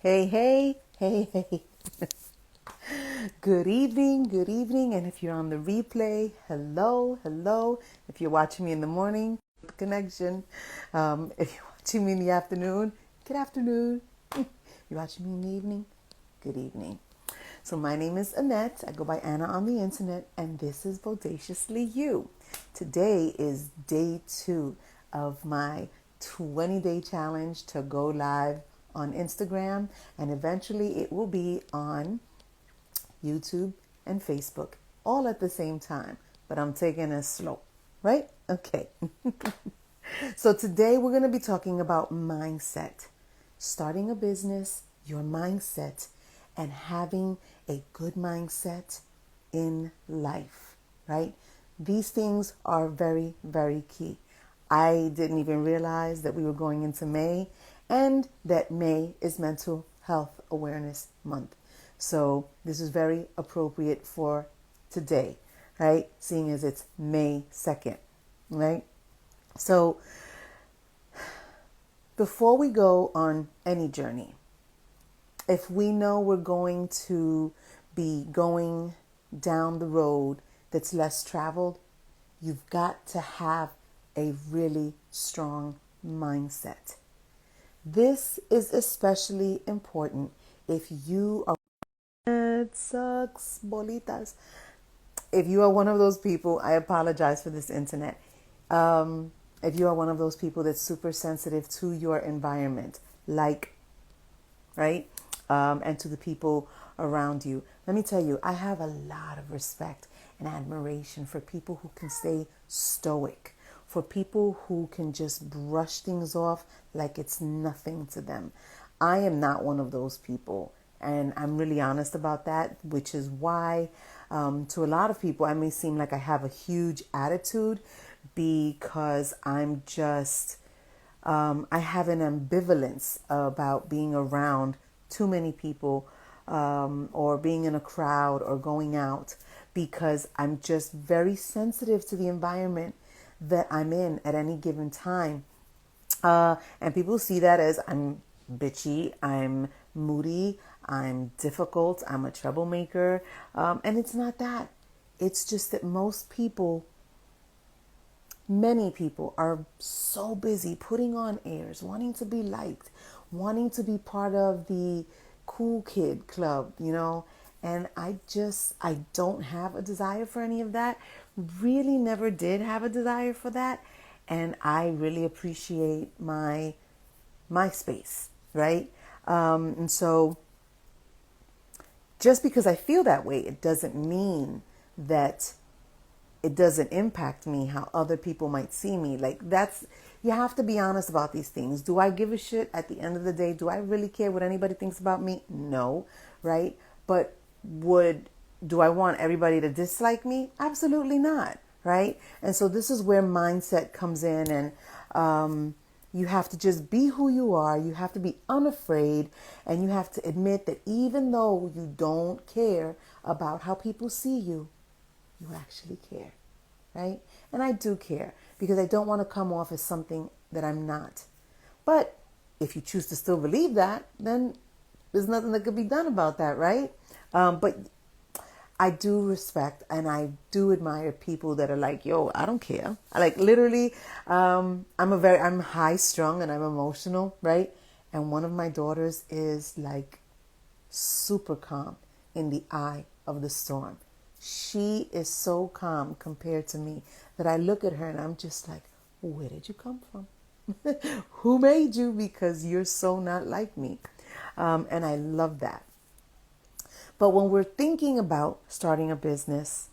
Hey, hey, hey, hey. Good evening, good evening. And if you're on the replay, hello, hello. If you're watching me in the morning, connection. If you're watching me in the afternoon, good afternoon. You're watching me in the evening, good evening. So my name is Annette. I go by Anna on the internet, and this is Bodaciously You. Today is day 2 of my 20-day challenge to go live on Instagram, and eventually it will be on YouTube and Facebook all at the same time, but I'm taking it slow, right? Okay. So today we're going to be talking about mindset, starting a business, your mindset, and having a good mindset in life, right? These things are very, very key. I didn't even realize that we were going into May and that May is Mental Health Awareness Month. So this is very appropriate for today, right? Seeing as it's May 2nd, right? So before we go on any journey, if we know we're going to be going down the road that's less traveled, you've got to have a really strong mindset. This is especially important if you are, it sucks, bolitas. If you are one of those people, I apologize for this internet. If you are one of those people that's super sensitive to your environment, like, right? And to the people around you. Let me tell you, I have a lot of respect and admiration for people who can stay stoic, for people who can just brush things off like it's nothing to them. I am not one of those people, and I'm really honest about that, which is why to a lot of people I may seem like I have a huge attitude because I'm just I have an ambivalence about being around too many people or being in a crowd or going out because I'm just very sensitive to the environment that I'm in at any given time. And people see that as I'm bitchy, I'm moody, I'm difficult, I'm a troublemaker. And it's not that. It's just that many people are so busy putting on airs, wanting to be liked, wanting to be part of the cool kid club, and I don't have a desire for any of that. Really never did have a desire for that. And I really appreciate my space, right? And so just because I feel that way, it doesn't mean that it doesn't impact me how other people might see me. You have to be honest about these things. Do I give a shit at the end of the day? Do I really care what anybody thinks about me? No, right? But do I want everybody to dislike me? Absolutely not, right? And so this is where mindset comes in, and you have to just be who you are. You have to be unafraid, and you have to admit that even though you don't care about how people see you, you actually care, right? And I do care because I don't want to come off as something that I'm not. But if you choose to still believe that, then there's nothing that could be done about that, right? But I do respect and I do admire people that are like, yo, I don't care. I like literally, I'm high strung and I'm emotional, right? And one of my daughters is like super calm in the eye of the storm. She is so calm compared to me that I look at her and I'm just like, where did you come from? Who made you? Because you're so not like me. And I love that. But when we're thinking about starting a business,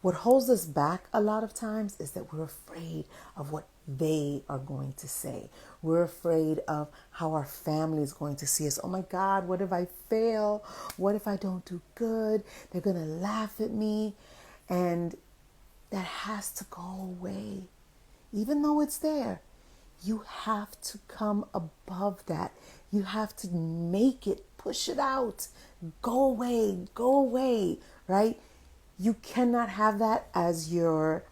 what holds us back a lot of times is that we're afraid of what they are going to say. We're afraid of how our family is going to see us. Oh my God, what if I fail? What if I don't do good? They're going to laugh at me. And that has to go away. Even though it's there, you have to come above that. You have to make it, push it out, go away, right? You cannot have that as your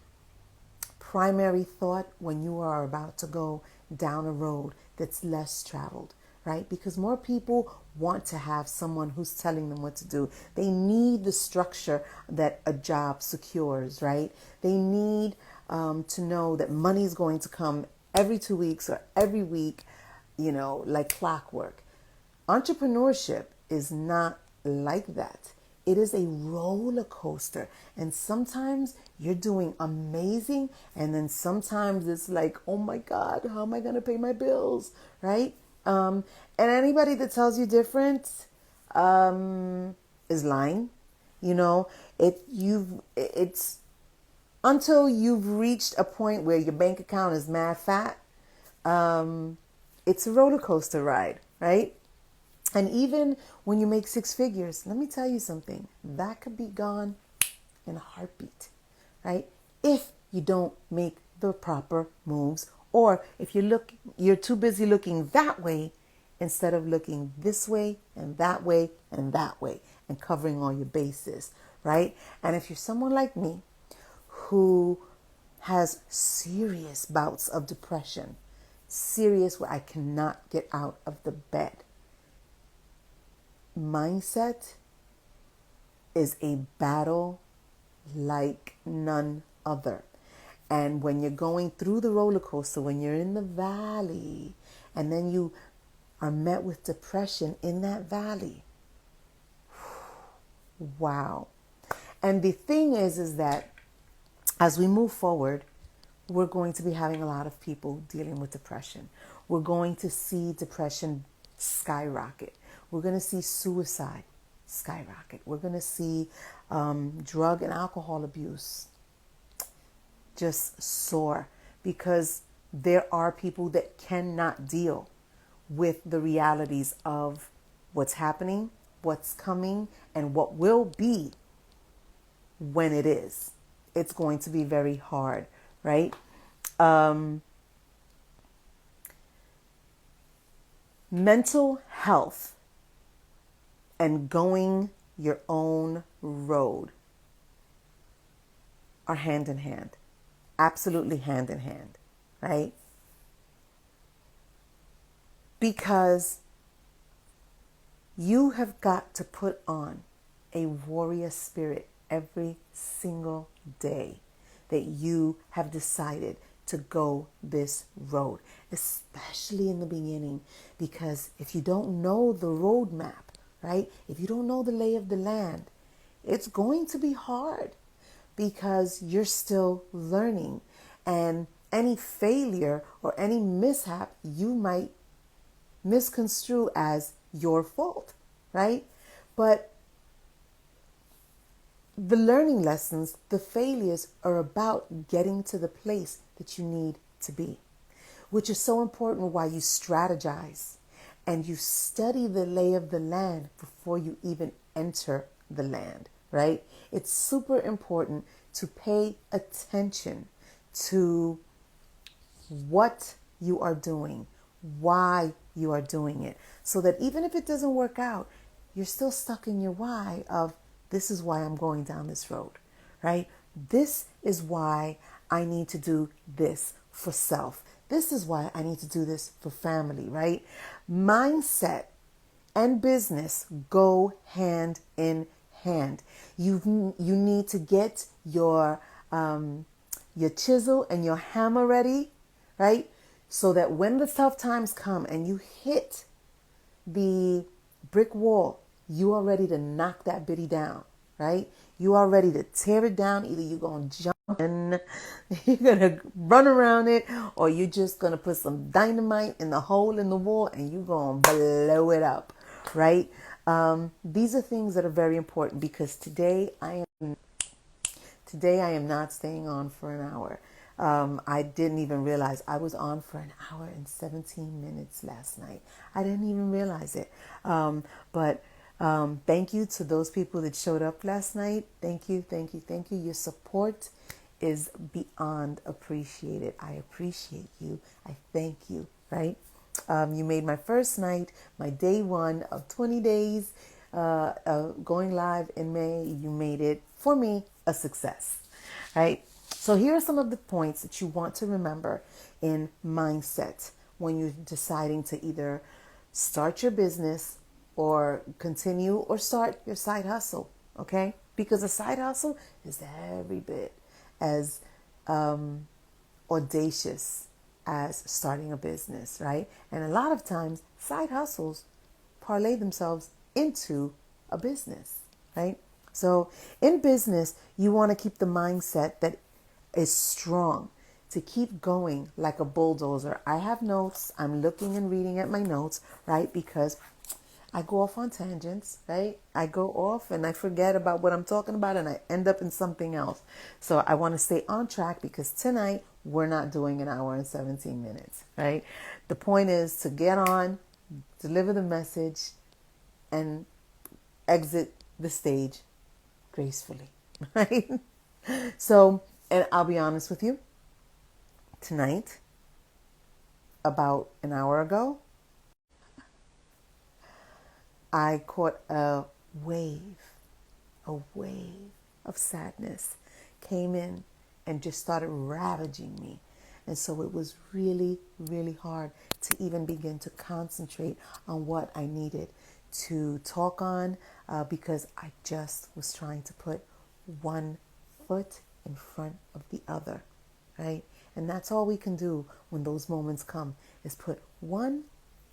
primary thought when you are about to go down a road that's less traveled, right? Because more people want to have someone who's telling them what to do. They need the structure that a job secures, right? They need to know that money is going to come every 2 weeks or every week, like clockwork. Entrepreneurship is not like that. It is a roller coaster. And sometimes you're doing amazing. And then sometimes it's like, oh my God, how am I going to pay my bills? Right? And anybody that tells you different is lying. It's until you've reached a point where your bank account is mad fat. It's a roller coaster ride, right? And even when you make six figures, let me tell you something, that could be gone in a heartbeat, right? If you don't make the proper moves, or if you're too busy looking that way instead of looking this way and that way and that way and covering all your bases, right? And if you're someone like me who has serious bouts of depression, serious where I cannot get out of the bed, mindset is a battle like none other. And when you're going through the roller coaster, when you're in the valley, and then you are met with depression in that valley, wow. And the thing is that as we move forward, we're going to be having a lot of people dealing with depression. We're going to see depression skyrocket. We're going to see suicide skyrocket. We're going to see drug and alcohol abuse just soar, because there are people that cannot deal with the realities of what's happening, what's coming, and what will be when it is. It's going to be very hard, right? Mental health and going your own road are hand in hand, absolutely hand in hand, right? Because you have got to put on a warrior spirit every single day that you have decided to go this road, especially in the beginning. Because if you don't know the roadmap, right? If you don't know the lay of the land, it's going to be hard because you're still learning. And any failure or any mishap, you might misconstrue as your fault, right? But the learning lessons, the failures are about getting to the place that you need to be, which is so important why you strategize and you study the lay of the land before you even enter the land, right? It's super important to pay attention to what you are doing, why you are doing it, so that even if it doesn't work out, you're still stuck in your why of, this is why I'm going down this road, right? This is why I need to do this for self. This is why I need to do this for family, right? Mindset and business go hand in hand. You need to get your chisel and your hammer ready, right? So that when the tough times come and you hit the brick wall, you are ready to knock that bitty down, right? You are ready to tear it down. Either you're going to jump and you're going to run around it, or you're just going to put some dynamite in the hole in the wall and you're going to blow it up, right? These are things that are very important, because today I am not staying on for an hour. I didn't even realize I was on for an hour and 17 minutes last night. I didn't even realize it. But thank you to those people that showed up last night. Thank you, thank you, thank you. Your support is beyond appreciated. I appreciate you. I thank you, right? You made my first night, my day one of 20 days going live in May. You made it, for me, a success, right? So here are some of the points that you want to remember in mindset when you're deciding to either start your business or continue or start your side hustle, okay? Because a side hustle is every bit as audacious as starting a business, right? And a lot of times, side hustles parlay themselves into a business, right? So in business, you want to keep the mindset that is strong, to keep going like a bulldozer. I have notes. I'm looking and reading at my notes, right? Because I go off on tangents, right? I go off and I forget about what I'm talking about and I end up in something else. So I want to stay on track because tonight we're not doing an hour and 17 minutes, right? The point is to get on, deliver the message, and exit the stage gracefully, right? So, and I'll be honest with you, tonight, about an hour ago, I caught wave, a wave of sadness came in and just started ravaging me. And so it was really, really hard to even begin to concentrate on what I needed to talk on because I just was trying to put one foot in front of the other, right? And that's all we can do when those moments come is put one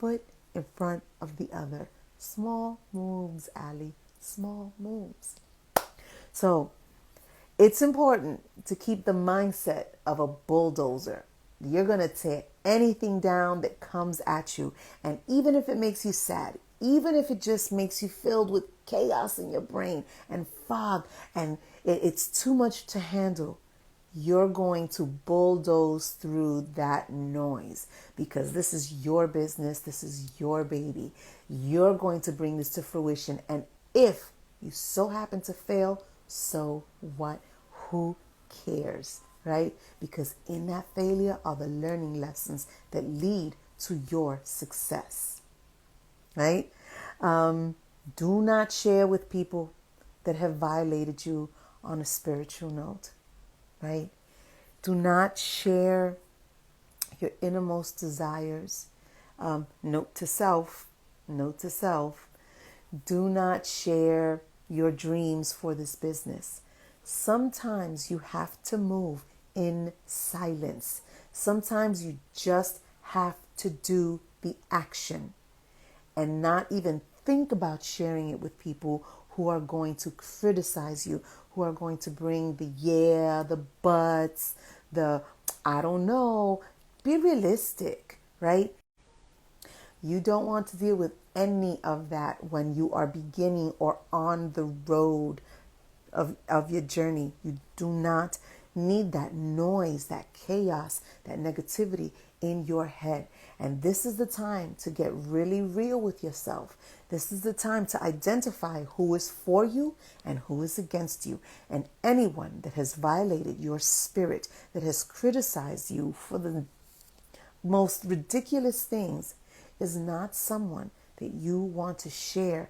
foot in front of the other. Small moves, Ali, small moves. So it's important to keep the mindset of a bulldozer. You're going to tear anything down that comes at you. And even if it makes you sad, even if it just makes you filled with chaos in your brain and fog and it's too much to handle, you're going to bulldoze through that noise because this is your business. This is your baby. You're going to bring this to fruition. And if you so happen to fail, so what? Who cares, right? Because in that failure are the learning lessons that lead to your success, right? Do not share with people that have violated you on a spiritual note, right? Do not share your innermost desires. Note to self, do not share your dreams for this business. Sometimes you have to move in silence. Sometimes you just have to do the action and not even think about sharing it with people who are going to criticize you, who are going to bring the buts, the I don't know. Be realistic, right? You don't want to deal with any of that when you are beginning or on the road of your journey. You do not need that noise, that chaos, that negativity in your head. And this is the time to get really real with yourself. This is the time to identify who is for you and who is against you. And anyone that has violated your spirit, that has criticized you for the most ridiculous things, is not someone that you want to share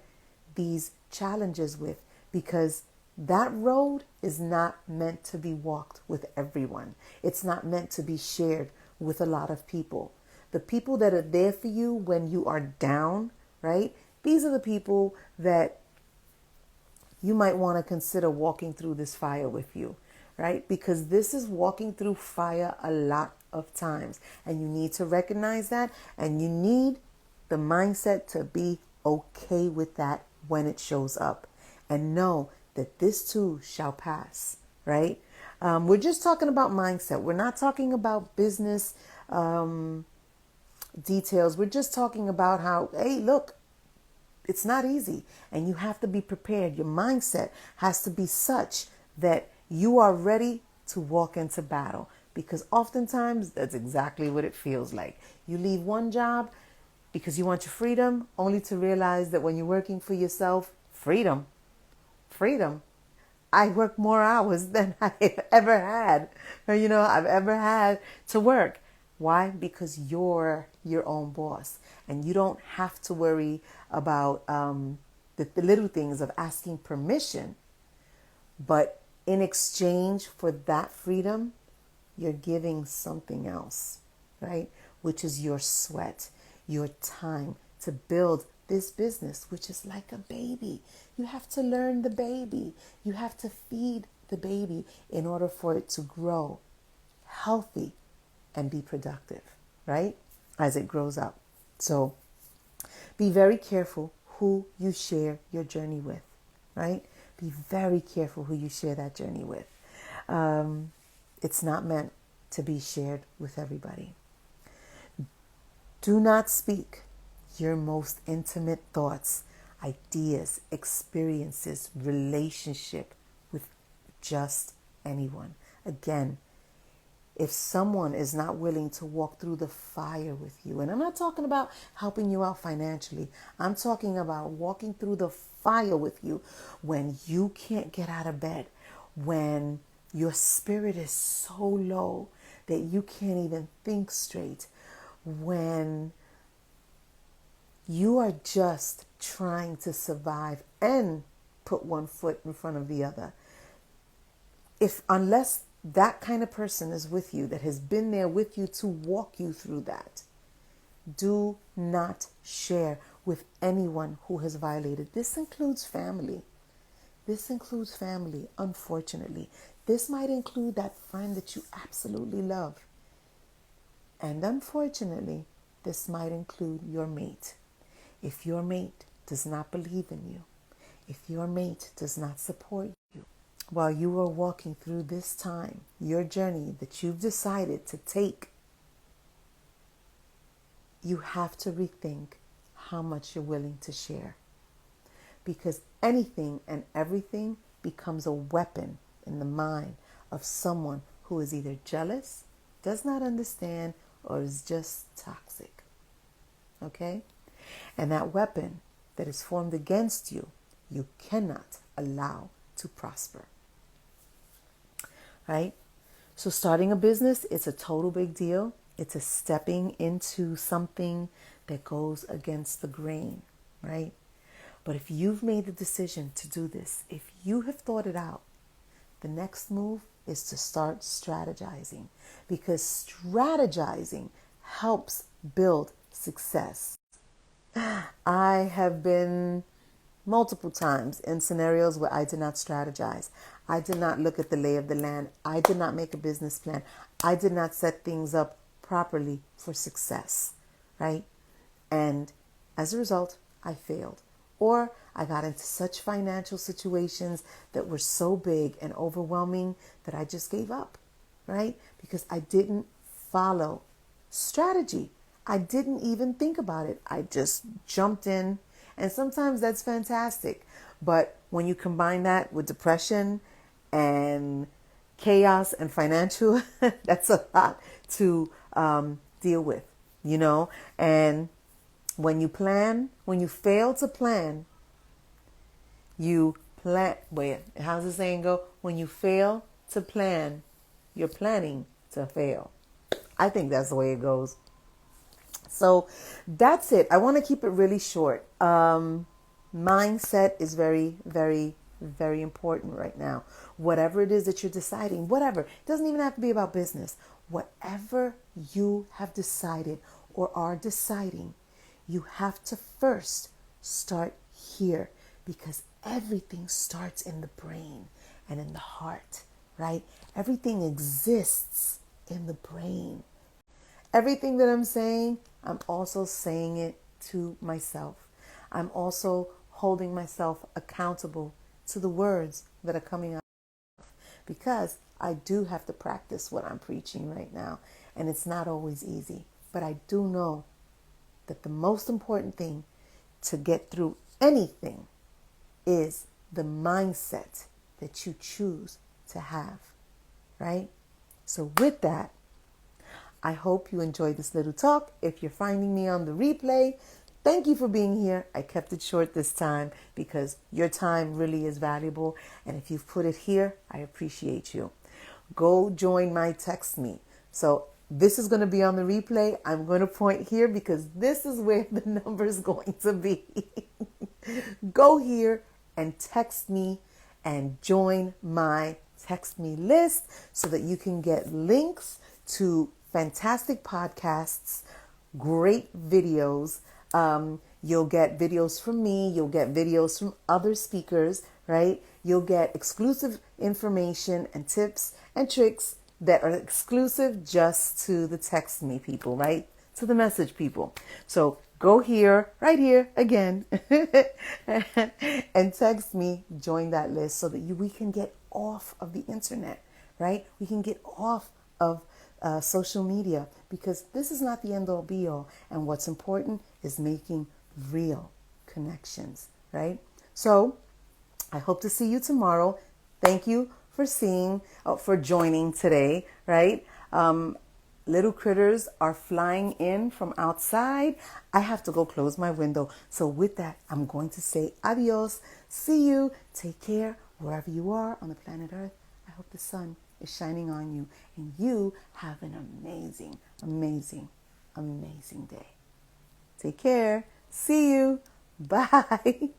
these challenges with, because that road is not meant to be walked with everyone. It's not meant to be shared with a lot of people. The people that are there for you when you are down, right? These are the people that you might want to consider walking through this fire with you, right? Because this is walking through fire a lot of times. And you need to recognize that. And you need the mindset to be okay with that when it shows up. And know that this too shall pass, right? We're just talking about mindset. We're not talking about business details. We're just talking about how, hey, look, it's not easy and you have to be prepared. Your mindset has to be such that you are ready to walk into battle, because oftentimes that's exactly what it feels like. You leave one job because you want your freedom, only to realize that when you're working for yourself, freedom. I work more hours than I've ever had, or, I've ever had to work. Why? Because you're your own boss and you don't have to worry about the little things of asking permission. But in exchange for that freedom, you're giving something else, right? Which is your sweat, your time, to build this business, which is like a baby. You have to learn the baby. You have to feed the baby in order for it to grow healthy and be productive, right? As it grows up. So be very careful who you share your journey with, right? Be very careful who you share that journey with. It's not meant to be shared with everybody. Do not speak your most intimate thoughts, ideas, experiences, relationship with just anyone. Again, if someone is not willing to walk through the fire with you, and I'm not talking about helping you out financially, I'm talking about walking through the fire with you when you can't get out of bed, when your spirit is so low that you can't even think straight, when you are just trying to survive and put one foot in front of the other. Unless that kind of person is with you, that has been there with you to walk you through that, do not share with anyone who has violated. This includes family. This includes family, unfortunately. This might include that friend that you absolutely love. And unfortunately, this might include your mate. If your mate does not believe in you, if your mate does not support you, while you are walking through this time, your journey that you've decided to take, you have to rethink how much you're willing to share. Because anything and everything becomes a weapon in the mind of someone who is either jealous, does not understand, or is just toxic. Okay? And that weapon that is formed against you, you cannot allow to prosper. Right? So starting a business, it's a total big deal. It's a stepping into something that goes against the grain, right? But if you've made the decision to do this, if you have thought it out, the next move is to start strategizing, because strategizing helps build success. I have been multiple times in scenarios where I did not strategize. I did not look at the lay of the land. I did not make a business plan. I did not set things up properly for success, right? And as a result, I failed. Or I got into such financial situations that were so big and overwhelming that I just gave up, right? Because I didn't follow strategy. I didn't even think about it. I just jumped in. And sometimes that's fantastic. But when you combine that with depression and chaos and financial, that's a lot to deal with, you know? And when you fail to plan, how's the saying go? When you fail to plan, you're planning to fail. I think that's the way it goes. So that's it. I want to keep it really short. Mindset is very, very, very important right now. Whatever it is that you're deciding, whatever, it doesn't even have to be about business. Whatever you have decided or are deciding, you have to first start here, because everything starts in the brain and in the heart, right? Everything exists in the brain. Everything that I'm saying, I'm also saying it to myself. I'm also holding myself accountable to the words that are coming out, because I do have to practice what I'm preaching right now. And it's not always easy. But I do know that the most important thing to get through anything is the mindset that you choose to have, right? So with that, I hope you enjoyed this little talk. If you're finding me on the replay, thank you for being here. I kept it short this time because your time really is valuable. And if you've put it here, I appreciate you. Go join my Text Me. So this is going to be on the replay. I'm going to point here because this is where the number is going to be. Go here and text me and join my Text Me list so that you can get links to fantastic podcasts, great videos. You'll get videos from me. You'll get videos from other speakers, right? You'll get exclusive information and tips and tricks that are exclusive just to the text me people, right? To the message people. So go here, right here again, and text me, join that list so that we can get off of the internet, right? We can get off of social media, because this is not the end all be all. And what's important is making real connections, right? So I hope to see you tomorrow. Thank you for joining today, right? Little critters are flying in from outside. I have to go close my window. So with that, I'm going to say adios. See you. Take care wherever you are on the planet Earth. I hope the sun is shining on you and you have an amazing, amazing, amazing day. Take care. See you. Bye.